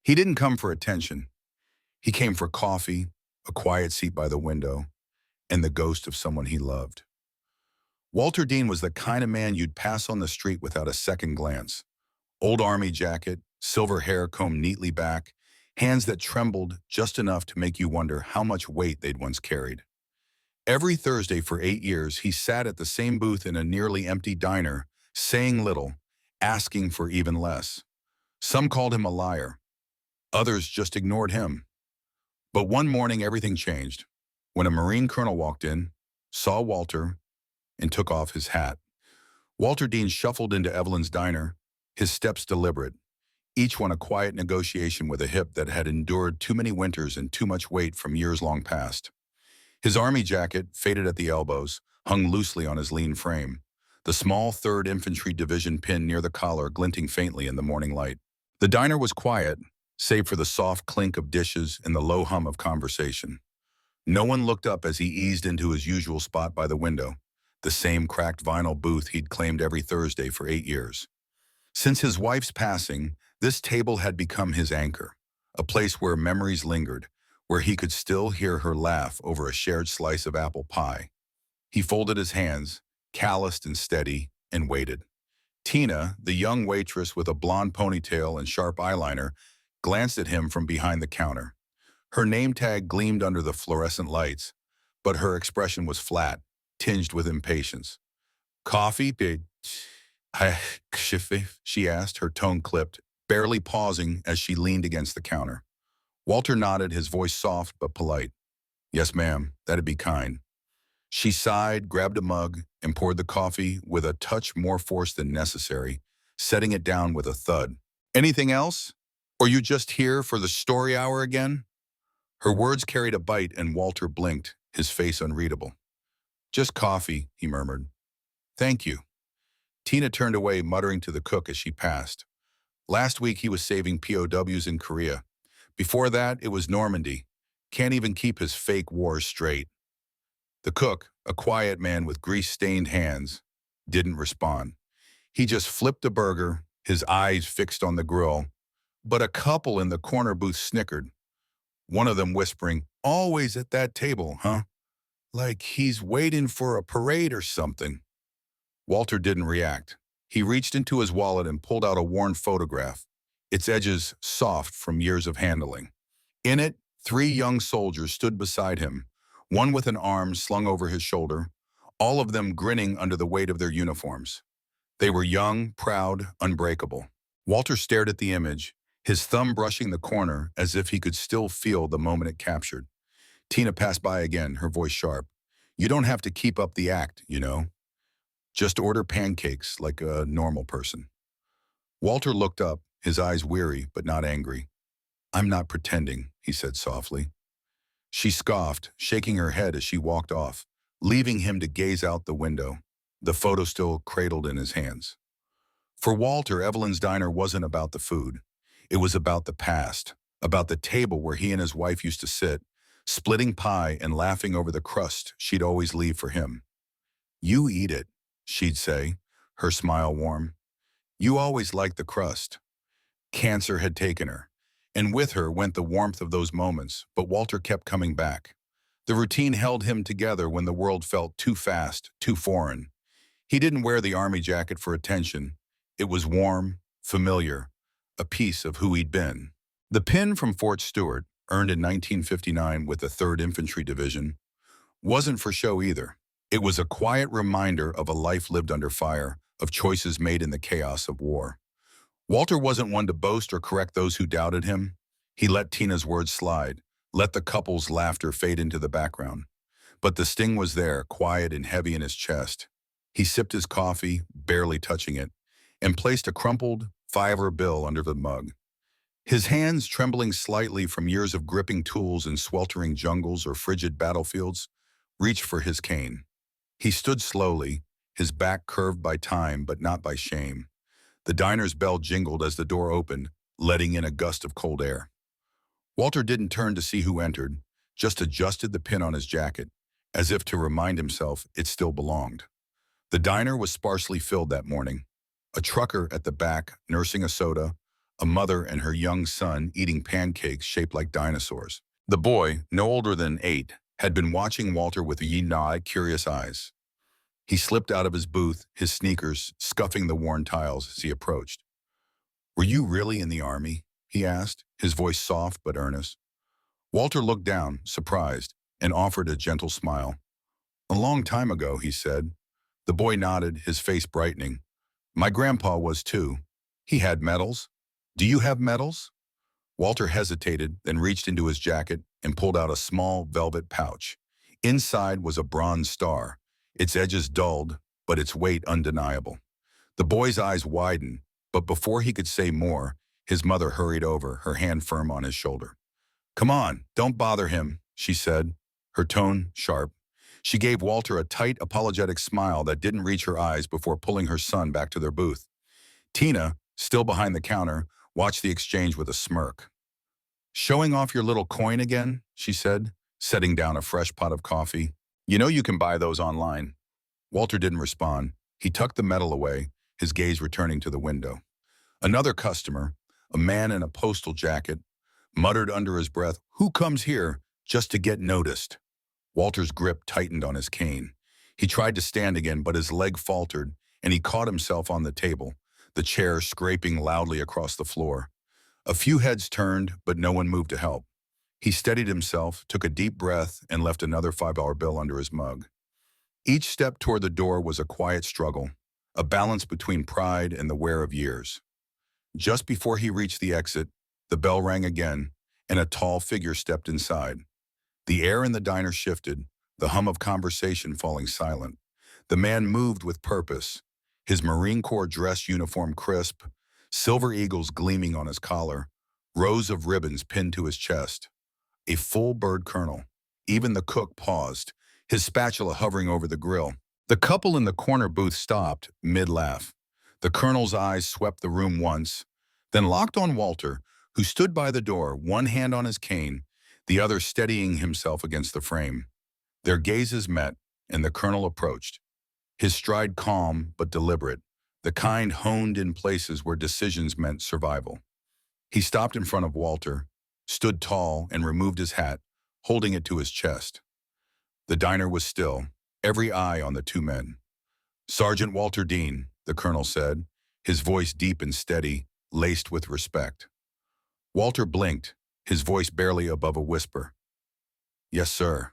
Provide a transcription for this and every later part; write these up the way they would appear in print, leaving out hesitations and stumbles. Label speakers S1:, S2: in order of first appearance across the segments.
S1: He didn't come for attention. He came for coffee, a quiet seat by the window, and the ghost of someone he loved. Walter Dean was the kind of man you'd pass on the street without a second glance. Old army jacket, silver hair combed neatly back, hands that trembled just enough to make you wonder how much weight they'd once carried. Every Thursday for 8 years, he sat at the same booth in a nearly empty diner, saying little, asking for even less. Some called him a liar. Others just ignored him. But one morning, everything changed when a Marine colonel walked in, saw Walter, and took off his hat. Walter Dean shuffled into Evelyn's diner, his steps deliberate, each one a quiet negotiation with a hip that had endured too many winters and too much weight from years long past. His army jacket, faded at the elbows, hung loosely on his lean frame, the small 3rd Infantry Division pin near the collar glinting faintly in the morning light. The diner was quiet, save for the soft clink of dishes and the low hum of conversation. No one looked up as he eased into his usual spot by the window, the same cracked vinyl booth he'd claimed every Thursday for 8 years. Since his wife's passing, this table had become his anchor, a place where memories lingered, where he could still hear her laugh over a shared slice of apple pie. He folded his hands, calloused and steady, and waited. Tina, the young waitress with a blonde ponytail and sharp eyeliner, glanced at him from behind the counter. Her name tag gleamed under the fluorescent lights, but her expression was flat, tinged with impatience. "Coffee, big?" she asked, her tone clipped, barely pausing as she leaned against the counter. Walter nodded, his voice soft but polite. "Yes, ma'am, that'd be kind." She sighed, grabbed a mug, and poured the coffee with a touch more force than necessary, setting it down with a thud. "Anything else? Or you just here for the story hour again?" Her words carried a bite, and Walter blinked, his face unreadable. "Just coffee," he murmured. "Thank you." Tina turned away, muttering to the cook as she passed. Last week he was saving POWs in Korea. Before that, it was Normandy. Can't even keep his fake wars straight. The cook, a quiet man with grease-stained hands, didn't respond. He just flipped a burger, his eyes fixed on the grill. But a couple in the corner booth snickered, one of them whispering, "Always at that table, huh? Like he's waiting for a parade or something." Walter didn't react. He reached into his wallet and pulled out a worn photograph, its edges soft from years of handling. In it, 3 young soldiers stood beside him, one with an arm slung over his shoulder, all of them grinning under the weight of their uniforms. They were young, proud, unbreakable. Walter stared at the image, his thumb brushing the corner as if he could still feel the moment it captured. Tina passed by again, her voice sharp. "You don't have to keep up the act, you know. Just order pancakes like a normal person." Walter looked up, his eyes weary but not angry. "I'm not pretending," he said softly. She scoffed, shaking her head as she walked off, leaving him to gaze out the window, the photo still cradled in his hands. For Walter, Evelyn's diner wasn't about the food. It was about the past, about the table where he and his wife used to sit, splitting pie and laughing over the crust she'd always leave for him. "You eat it," she'd say, her smile warm. "You always liked the crust." Cancer had taken her, and with her went the warmth of those moments, but Walter kept coming back. The routine held him together when the world felt too fast, too foreign. He didn't wear the army jacket for attention. It was warm, familiar, a piece of who he'd been. The pin from Fort Stewart, earned in 1959 with the 3rd Infantry Division, wasn't for show either. It was a quiet reminder of a life lived under fire, of choices made in the chaos of war. Walter wasn't one to boast or correct those who doubted him. He let Tina's words slide, let the couple's laughter fade into the background. But the sting was there, quiet and heavy in his chest. He sipped his coffee, barely touching it, and placed a crumpled $5 bill under the mug. His hands, trembling slightly from years of gripping tools in sweltering jungles or frigid battlefields, reached for his cane. He stood slowly, his back curved by time but not by shame. The diner's bell jingled as the door opened, letting in a gust of cold air. Walter didn't turn to see who entered, just adjusted the pin on his jacket, as if to remind himself it still belonged. The diner was sparsely filled that morning. A trucker at the back, nursing a soda, a mother and her young son eating pancakes shaped like dinosaurs. The boy, no older than 8, had been watching Walter with keen-eyed, curious eyes. He slipped out of his booth, his sneakers scuffing the worn tiles as he approached. "Were you really in the army?" he asked, his voice soft but earnest. Walter looked down, surprised, and offered a gentle smile. "A long time ago," he said. The boy nodded, his face brightening. "My grandpa was too. He had medals. Do you have medals?" Walter hesitated, then reached into his jacket and pulled out a small velvet pouch. Inside was a bronze star, its edges dulled, but its weight undeniable. The boy's eyes widened, but before he could say more, his mother hurried over, her hand firm on his shoulder. "Come on, don't bother him," she said, her tone sharp. She gave Walter a tight, apologetic smile that didn't reach her eyes before pulling her son back to their booth. Tina, still behind the counter, watched the exchange with a smirk. "Showing off your little coin again?" she said, setting down a fresh pot of coffee. "You know you can buy those online." Walter didn't respond. He tucked the medal away, his gaze returning to the window. Another customer, a man in a postal jacket, muttered under his breath, "Who comes here just to get noticed?" Walter's grip tightened on his cane. He tried to stand again, but his leg faltered, and he caught himself on the table, the chair scraping loudly across the floor. A few heads turned, but no one moved to help. He steadied himself, took a deep breath, and left another $5 bill under his mug. Each step toward the door was a quiet struggle, a balance between pride and the wear of years. Just before he reached the exit, the bell rang again, and a tall figure stepped inside. The air in the diner shifted, the hum of conversation falling silent. The man moved with purpose, his Marine Corps dress uniform crisp, silver eagles gleaming on his collar, rows of ribbons pinned to his chest. A full bird colonel. Even the cook paused, his spatula hovering over the grill. The couple in the corner booth stopped, mid-laugh. The colonel's eyes swept the room once, then locked on Walter, who stood by the door, one hand on his cane, the other steadying himself against the frame. Their gazes met, and the colonel approached, his stride calm but deliberate, the kind honed in places where decisions meant survival. He stopped in front of Walter, stood tall, and removed his hat, holding it to his chest. The diner was still, every eye on the two men. "Sergeant Walter Dean," the colonel said, his voice deep and steady, laced with respect. Walter blinked, his voice barely above a whisper. "Yes, sir."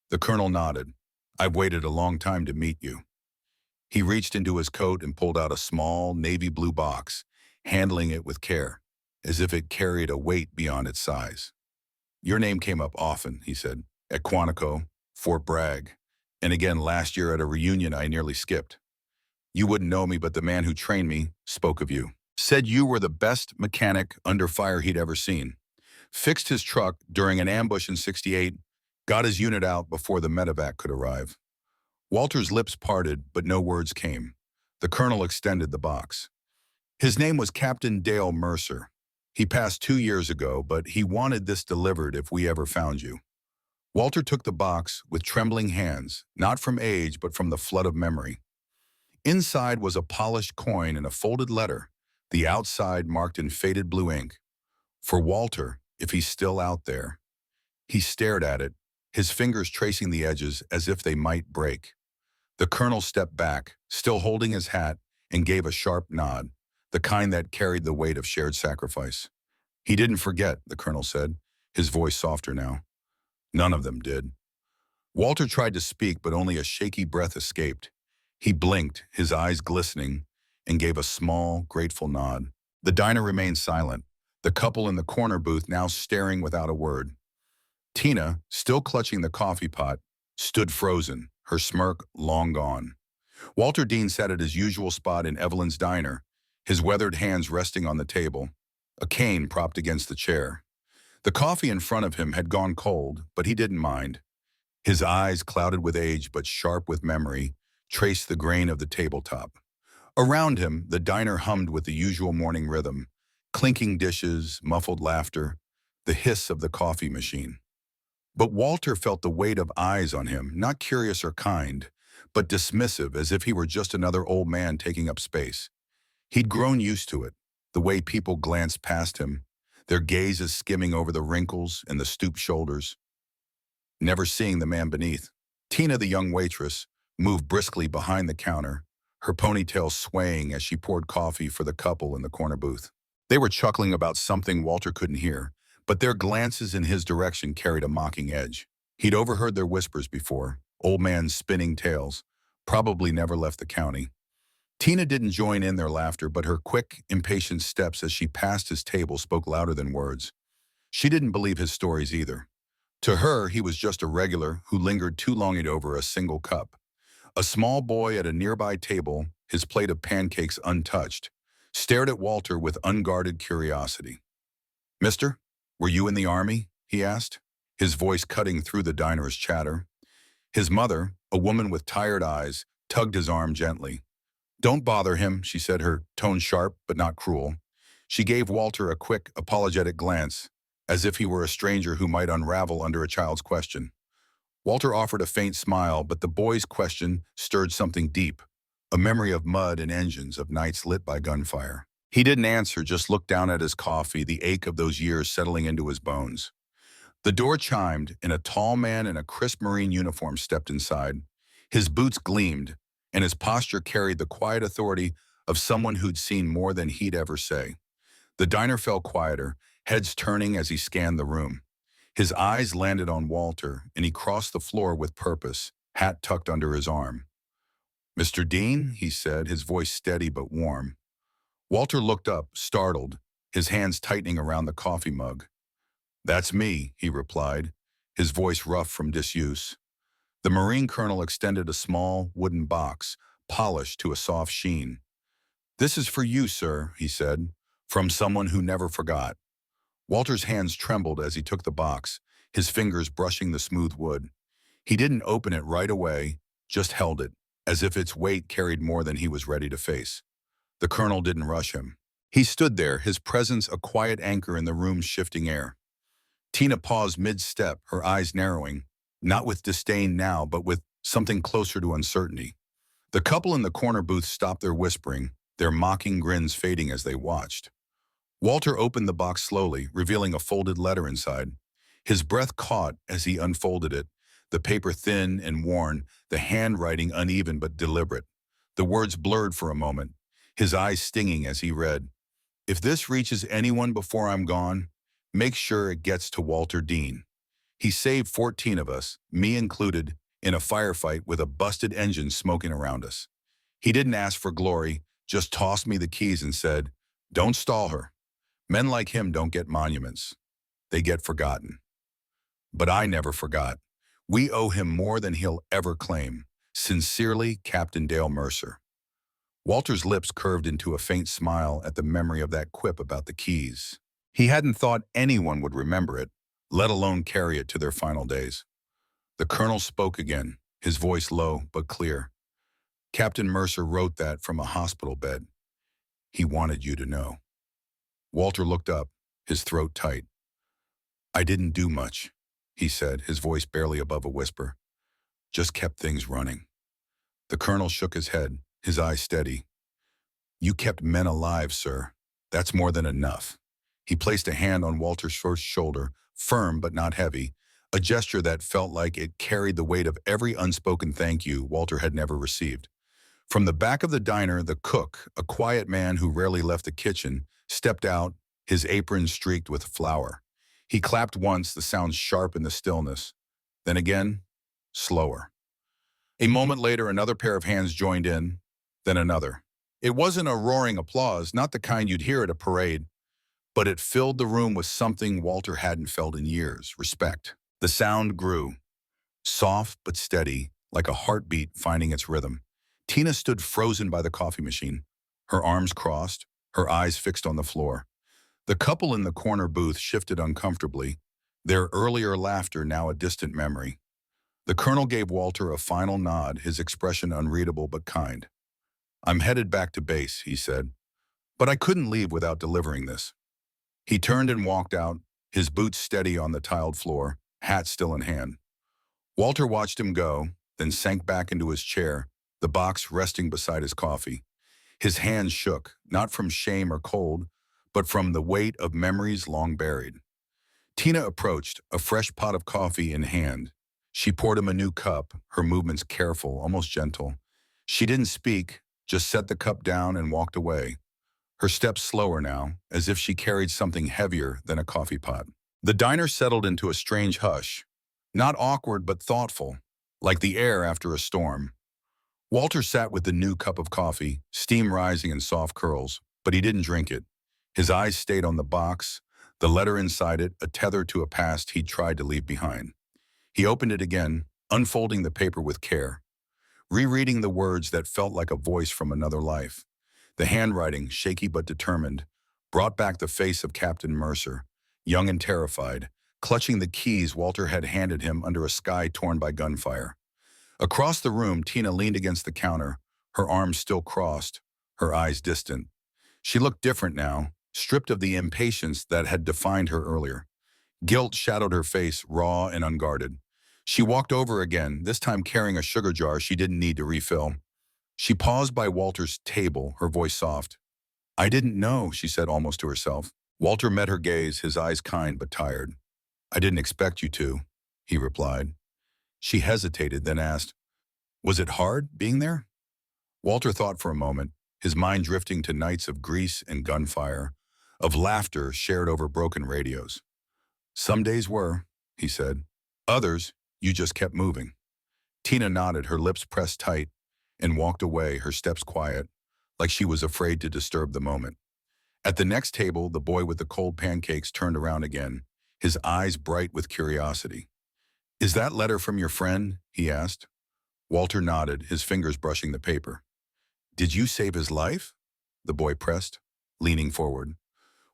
S1: The colonel nodded. "I've waited a long time to meet you." He reached into his coat and pulled out a small navy blue box, handling it with care, as if it carried a weight beyond its size. "Your name came up often," he said, "at Quantico, Fort Bragg, and again last year at a reunion I nearly skipped. You wouldn't know me, but the man who trained me spoke of you. Said you were the best mechanic under fire he'd ever seen. Fixed his truck during an ambush in '68, got his unit out before the medevac could arrive." Walter's lips parted, but no words came. The colonel extended the box. "His name was Captain Dale Mercer. He passed 2 years ago, but he wanted this delivered if we ever found you." Walter took the box with trembling hands, not from age, but from the flood of memory. Inside was a polished coin and a folded letter, the outside marked in faded blue ink. "For Walter, if he's still out there." He stared at it, his fingers tracing the edges as if they might break. The colonel stepped back, still holding his hat, and gave a sharp nod, the kind that carried the weight of shared sacrifice. "He didn't forget," the colonel said, his voice softer now. "None of them did." Walter tried to speak, but only a shaky breath escaped. He blinked, his eyes glistening, and gave a small, grateful nod. The diner remained silent, the couple in the corner booth now staring without a word. Tina, still clutching the coffee pot, stood frozen, her smirk long gone. Walter Dean sat at his usual spot in Evelyn's diner, his weathered hands resting on the table, a cane propped against the chair. The coffee in front of him had gone cold, but he didn't mind. His eyes, clouded with age but sharp with memory, traced the grain of the tabletop. Around him, the diner hummed with the usual morning rhythm, clinking dishes, muffled laughter, the hiss of the coffee machine. But Walter felt the weight of eyes on him, not curious or kind, but dismissive, as if he were just another old man taking up space. He'd grown used to it. the way people glanced past him, their gazes skimming over the wrinkles and the stooped shoulders, never seeing the man beneath. Tina, the young waitress, moved briskly behind the counter, her ponytail swaying as she poured coffee for the couple in the corner booth. They were chuckling about something Walter couldn't hear, but their glances in his direction carried a mocking edge. He'd overheard their whispers before, old men spinning tales, probably never left the county. Tina didn't join in their laughter, but her quick, impatient steps as she passed his table spoke louder than words. She didn't believe his stories either. To her, he was just a regular who lingered too long over a single cup. A small boy at a nearby table, his plate of pancakes untouched, stared at Walter with unguarded curiosity. "Mister, were you in the army?" he asked, his voice cutting through the diner's chatter. His mother, a woman with tired eyes, tugged his arm gently. "Don't bother him," she said, her tone sharp but not cruel. She gave Walter a quick, apologetic glance, as if he were a stranger who might unravel under a child's question. Walter offered a faint smile, but the boy's question stirred something deep, a memory of mud and engines, of nights lit by gunfire. He didn't answer, just looked down at his coffee, the ache of those years settling into his bones. The door chimed, and a tall man in a crisp Marine uniform stepped inside. His boots gleamed, and his posture carried the quiet authority of someone who'd seen more than he'd ever say. The diner fell quieter, heads turning as he scanned the room. His eyes landed on Walter, and he crossed the floor with purpose, hat tucked under his arm. "Mr. Dean," he said, his voice steady but warm. Walter looked up, startled, his hands tightening around the coffee mug. "That's me," he replied, his voice rough from disuse. The Marine colonel extended a small, wooden box, polished to a soft sheen. "This is for you, sir," he said, from someone who never forgot. Walter's hands trembled as he took the box, his fingers brushing the smooth wood. He didn't open it right away, just held it, as if its weight carried more than he was ready to face. The colonel didn't rush him. He stood there, his presence a quiet anchor in the room's shifting air. Tina paused mid-step, her eyes narrowing, not with disdain now, but with something closer to uncertainty. The couple in the corner booth stopped their whispering, their mocking grins fading as they watched. Walter opened the box slowly, revealing a folded letter inside. His breath caught as he unfolded it, the paper thin and worn, the handwriting uneven but deliberate. The words blurred for a moment, his eyes stinging as he read, "If this reaches anyone before I'm gone, make sure it gets to Walter Dean. He saved 14 of us, me included, in a firefight with a busted engine smoking around us. He didn't ask for glory, just tossed me the keys and said, 'Don't stall her.' Men like him don't get monuments. They get forgotten. But I never forgot. We owe him more than he'll ever claim. Sincerely, Captain Dale Mercer." Walter's lips curved into a faint smile at the memory of that quip about the keys. He hadn't thought anyone would remember it, let alone carry it to their final days. The colonel spoke again, his voice low but clear. "Captain Mercer wrote that from a hospital bed. He wanted you to know." Walter looked up, his throat tight. "I didn't do much," he said, his voice barely above a whisper. "Just kept things running." The colonel shook his head, his eyes steady. "You kept men alive, sir. That's more than enough." He placed a hand on Walter's first shoulder, firm but not heavy, a gesture that felt like it carried the weight of every unspoken thank you Walter had never received. From the back of the diner, the cook, a quiet man who rarely left the kitchen, stepped out, his apron streaked with flour. He clapped once, the sound sharp in the stillness. Then again, slower. A moment later, another pair of hands joined in, then another. It wasn't a roaring applause, not the kind you'd hear at a parade, but it filled the room with something Walter hadn't felt in years, respect. The sound grew, soft but steady, like a heartbeat finding its rhythm. Tina stood frozen by the coffee machine, her arms crossed, her eyes fixed on the floor. The couple in the corner booth shifted uncomfortably, their earlier laughter now a distant memory. The colonel gave Walter a final nod, his expression unreadable but kind. "I'm headed back to base," he said, "but I couldn't leave without delivering this." He turned and walked out, his boots steady on the tiled floor, hat still in hand. Walter watched him go, then sank back into his chair, the box resting beside his coffee. His hands shook, not from shame or cold, but from the weight of memories long buried. Tina approached, a fresh pot of coffee in hand. She poured him a new cup, her movements careful, almost gentle. She didn't speak, just set the cup down and walked away. Her steps slower now, as if she carried something heavier than a coffee pot. The diner settled into a strange hush. Not awkward, but thoughtful, like the air after a storm. Walter sat with the new cup of coffee, steam rising in soft curls, but he didn't drink it. His eyes stayed on the box, the letter inside it, a tether to a past he'd tried to leave behind. He opened it again, unfolding the paper with care, rereading the words that felt like a voice from another life. The handwriting, shaky but determined, brought back the face of Captain Mercer, young and terrified, clutching the keys Walter had handed him under a sky torn by gunfire. Across the room, Tina leaned against the counter, her arms still crossed, her eyes distant. She looked different now, stripped of the impatience that had defined her earlier. Guilt shadowed her face, raw and unguarded. She walked over again, this time carrying a sugar jar she didn't need to refill. She paused by Walter's table, her voice soft. "I didn't know," she said almost to herself. Walter met her gaze, his eyes kind but tired. "I didn't expect you to," he replied. She hesitated, then asked, "Was it hard, being there?" Walter thought for a moment, his mind drifting to nights of grease and gunfire, of laughter shared over broken radios. "Some days were," he said. "Others, you just kept moving." Tina nodded, her lips pressed tight, and walked away, her steps quiet, like she was afraid to disturb the moment. At the next table, the boy with the cold pancakes turned around again, his eyes bright with curiosity. "Is that letter from your friend?" he asked. Walter nodded, his fingers brushing the paper. "Did you save his life?" the boy pressed, leaning forward.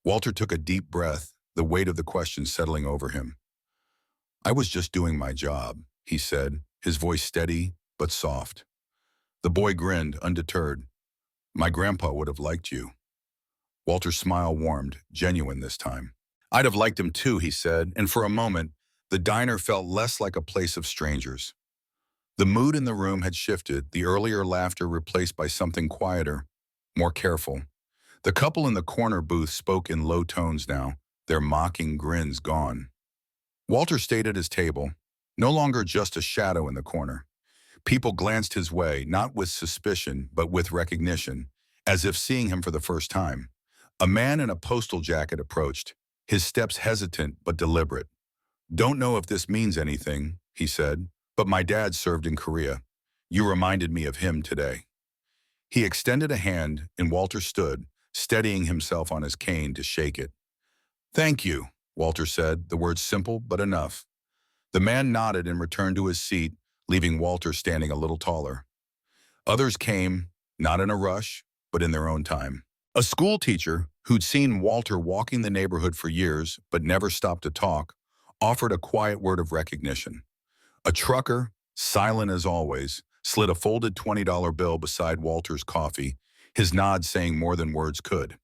S1: Walter took a deep breath, the weight of the question settling over him. "I was just doing my job," he said, his voice steady but soft. The boy grinned, undeterred. "My grandpa would have liked you." Walter's smile warmed, genuine this time. "I'd have liked him too," he said, and for a moment, the diner felt less like a place of strangers. The mood in the room had shifted, the earlier laughter replaced by something quieter, more careful. The couple in the corner booth spoke in low tones now, their mocking grins gone. Walter stayed at his table, no longer just a shadow in the corner. People glanced his way, not with suspicion, but with recognition, as if seeing him for the first time. A man in a postal jacket approached, his steps hesitant but deliberate. "Don't know if this means anything," he said, "but my dad served in Korea. You reminded me of him today." He extended a hand, and Walter stood, steadying himself on his cane to shake it. "Thank you," Walter said, the words simple but enough. The man nodded and returned to his seat, leaving Walter standing a little taller. Others came, not in a rush, but in their own time. A school teacher, who'd seen Walter walking the neighborhood for years but never stopped to talk, offered a quiet word of recognition. A trucker, silent as always, slid a folded $20 bill beside Walter's coffee, his nod saying more than words could.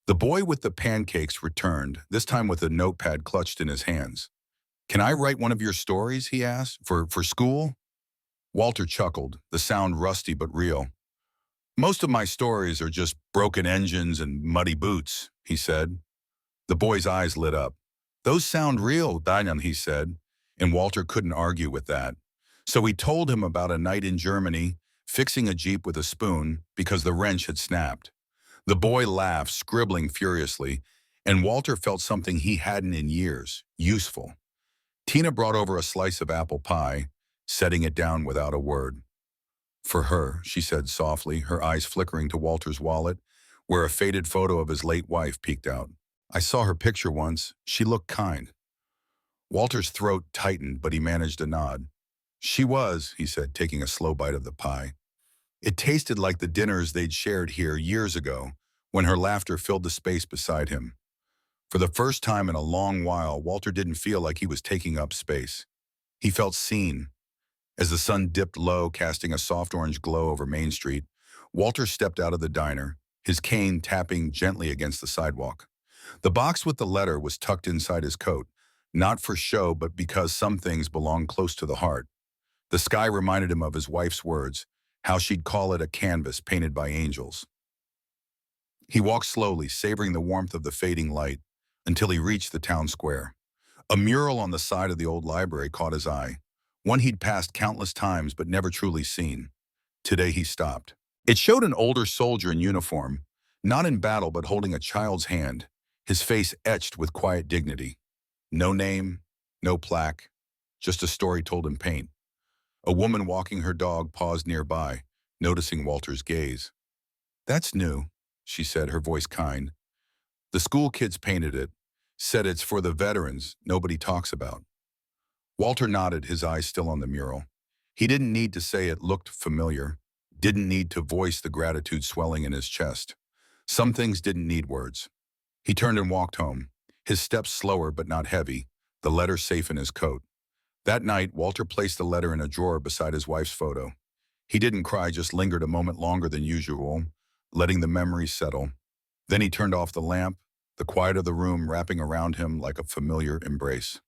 S1: The boy with the pancakes returned, this time with a notepad clutched in his hands. "Can I write one of your stories?" he asked. For school?" Walter chuckled, the sound rusty but real. "Most of my stories are just broken engines and muddy boots," he said. The boy's eyes lit up. "Those sound real, Daniel," he said, and Walter couldn't argue with that. So he told him about a night in Germany, fixing a Jeep with a spoon because the wrench had snapped. The boy laughed, scribbling furiously, and Walter felt something he hadn't in years, useful. Tina brought over a slice of apple pie, setting it down without a word. "For her," she said softly, her eyes flickering to Walter's wallet, where a faded photo of his late wife peeked out. "I saw her picture once. She looked kind." Walter's throat tightened, but he managed a nod. "She was," he said, taking a slow bite of the pie. It tasted like the dinners they'd shared here years ago, when her laughter filled the space beside him. For the first time in a long while, Walter didn't feel like he was taking up space. He felt seen. As the sun dipped low, casting a soft orange glow over Main Street, Walter stepped out of the diner, his cane tapping gently against the sidewalk. The box with the letter was tucked inside his coat, not for show but because some things belong close to the heart. The sky reminded him of his wife's words, how she'd call it a canvas painted by angels. He walked slowly, savoring the warmth of the fading light, until he reached the town square. A mural on the side of the old library caught his eye, one he'd passed countless times but never truly seen. Today he stopped. It showed an older soldier in uniform, not in battle but holding a child's hand, his face etched with quiet dignity. No name, no plaque, just a story told in paint. A woman walking her dog paused nearby, noticing Walter's gaze. "That's new," she said, her voice kind. "The school kids painted it, said it's for the veterans nobody talks about." Walter nodded, his eyes still on the mural. He didn't need to say it looked familiar, didn't need to voice the gratitude swelling in his chest. Some things didn't need words. He turned and walked home, his steps slower but not heavy, the letter safe in his coat. That night, Walter placed the letter in a drawer beside his wife's photo. He didn't cry, just lingered a moment longer than usual, letting the memories settle. Then he turned off the lamp, the quiet of the room wrapping around him like a familiar embrace.